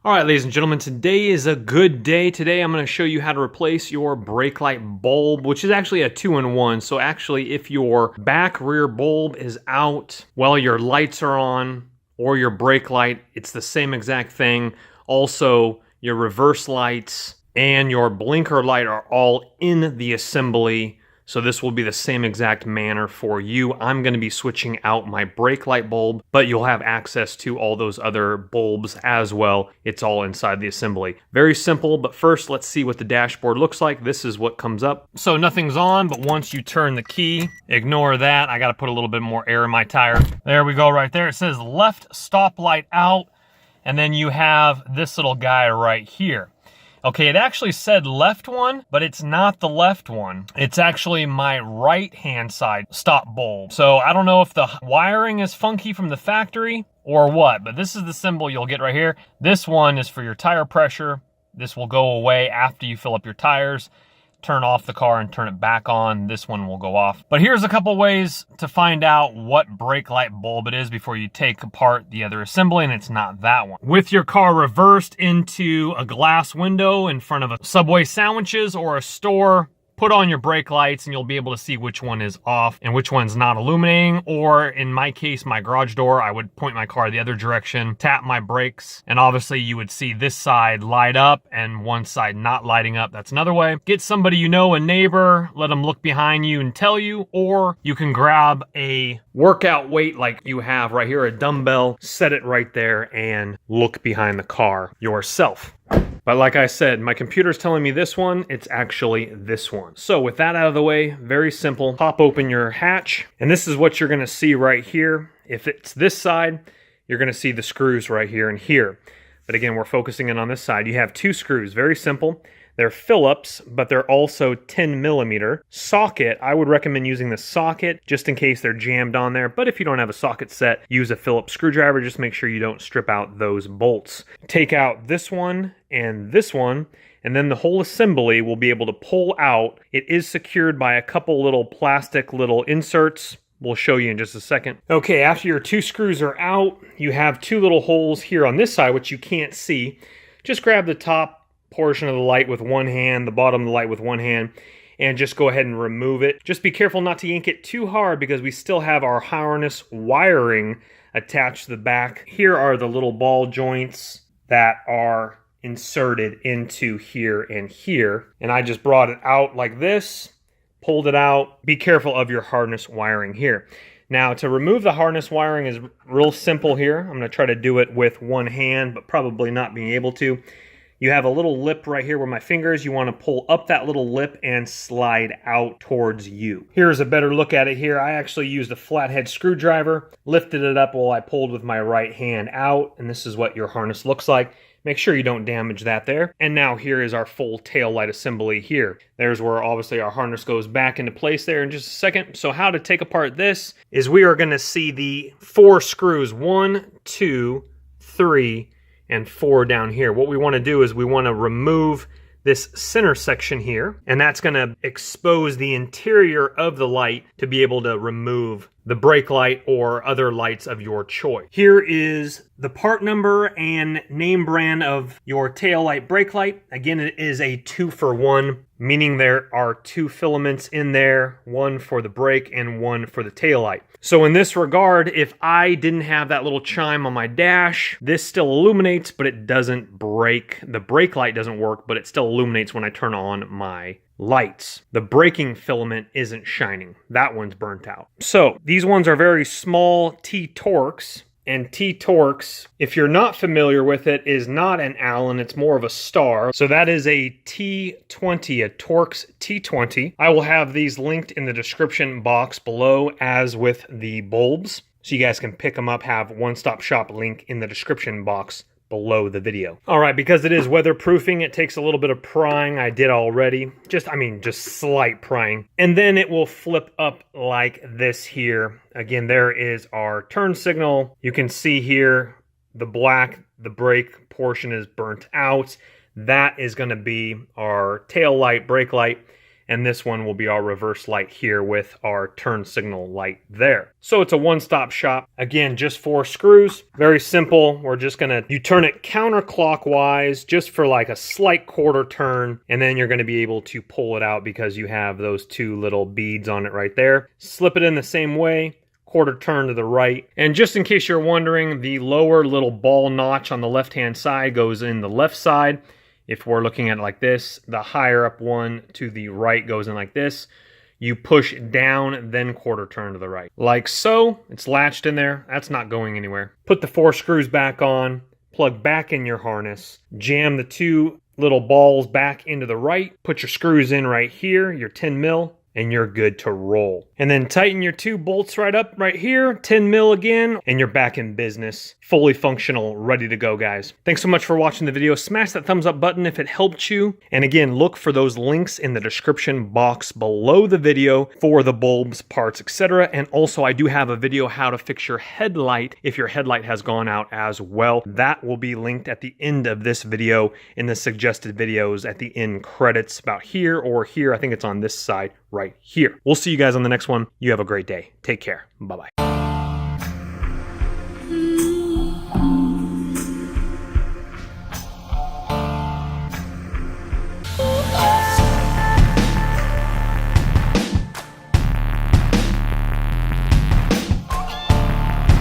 All right, ladies and gentlemen, today is a good day. Today I'm going to show you how to replace your brake light bulb, which is actually a 2-in-1. So actually, if your back rear bulb is out while your lights are on, or your brake light, it's the same exact thing. Also, your reverse lights and your blinker light are all in the assembly. So this will be the same exact manner for you. I'm going to be switching out my brake light bulb, but you'll have access to all those other bulbs as well. It's all inside the assembly. Very simple, but first let's see what the dashboard looks like. This is what comes up. So nothing's on, but once you turn the key, ignore that. I got to put a little bit more air in my tire. There we go right there. It says left stoplight out, and then you have this little guy right here. Okay, it actually said left one, but it's not the left one. It's actually my right-hand side stop bulb. So I don't know if the wiring is funky from the factory or what, but this is the symbol you'll get right here. This one is for your tire pressure. This will go away after you fill up your tires. Turn off the car and turn it back on. This one will go off. But here's a couple ways to find out what brake light bulb it is before you take apart the other assembly, and it's not that one. With your car reversed into a glass window in front of a Subway sandwiches or a store, put on your brake lights and you'll be able to see which one is off and which one's not illuminating. Or in my case, my garage door, I would point my car the other direction, tap my brakes, and obviously you would see this side light up and one side not lighting up. That's another way. Get somebody you know, a neighbor, let them look behind you and tell you, or you can grab a workout weight like you have right here, a dumbbell, set it right there and look behind the car yourself. But like I said, my computer's telling me this one, it's actually this one. So with that out of the way, very simple. Pop open your hatch, and this is what you're gonna see right here. If it's this side, you're gonna see the screws right here and here. But again, we're focusing in on this side. You have two screws, very simple. They're Phillips, but they're also 10mm. Socket, I would recommend using the socket just in case they're jammed on there. But if you don't have a socket set, use a Phillips screwdriver. Just make sure you don't strip out those bolts. Take out this one, and then the whole assembly will be able to pull out. It is secured by a couple little plastic little inserts. We'll show you in just a second. Okay, after your two screws are out, you have two little holes here on this side, which you can't see. Just grab the top portion of the light with one hand, the bottom of the light with one hand, and just go ahead and remove it. Just be careful not to yank it too hard because we still have our harness wiring attached to the back. Here are the little ball joints that are inserted into here and here. And I just brought it out like this, pulled it out. Be careful of your harness wiring here. Now, to remove the harness wiring is real simple here. I'm going to try to do it with one hand, but probably not being able to. You have a little lip right here where my finger is. You want to pull up that little lip and slide out towards you. Here's a better look at it here. I actually used a flathead screwdriver, lifted it up while I pulled with my right hand out, and this is what your harness looks like. Make sure you don't damage that there. And now here is our full tail light assembly here. There's where obviously our harness goes back into place there in just a second. So how to take apart this is we are going to see the 4 screws, 1, 2, 3, and 4 down here. What we want to do is we want to remove this center section here, and that's going to expose the interior of the light to be able to remove the brake light or other lights of your choice. Here is the part number and name brand of your tail light brake light. Again, it is a 2-for-1, meaning there are 2 filaments in there, one for the brake and one for the tail light. So in this regard, if I didn't have that little chime on my dash, this still illuminates, but it doesn't brake. The brake light doesn't work, but it still illuminates when I turn on my lights. The braking filament isn't shining. That one's burnt out. So these ones are very small T-Torx. And T-Torx, if you're not familiar with it, is not an Allen, it's more of a star. So that is a T20, a Torx T20. I will have these linked in the description box below, as with the bulbs. So you guys can pick them up, have one-stop shop link in the description box below the video. All right, because it is weatherproofing, it takes a little bit of prying. I did already. Just slight prying. And then it will flip up like this here. Again, there is our turn signal. You can see here the black, the brake portion is burnt out. That is going to be our tail light, brake light. and this one will be our reverse light here with our turn signal light there. So it's a one-stop shop. Again, just 4 screws, very simple. We're just gonna, you turn it counterclockwise just for like a slight quarter turn, and then you're gonna be able to pull it out because you have those 2 little beads on it right there. Slip it in the same way, quarter turn to the right. And just in case you're wondering, the lower little ball notch on the left-hand side goes in the left side. If we're looking at it like this, the higher up one to the right goes in like this. You push down, then quarter turn to the right. Like so, it's latched in there. That's not going anywhere. Put the 4 screws back on, plug back in your harness, jam the 2 little balls back into the right, put your screws in right here, your 10 mil, and you're good to roll. And then tighten your 2 bolts right up right here, 10 mil again, and you're back in business. Fully functional, ready to go, guys. Thanks so much for watching the video. Smash that thumbs up button if it helped you. And again, look for those links in the description box below the video for the bulbs, parts, etc. And also, I do have a video how to fix your headlight if your headlight has gone out as well. That will be linked at the end of this video in the suggested videos at the end credits, about here or here. I think it's on this side right here. We'll see you guys on the next one. You have a great day. Take care. Bye-bye.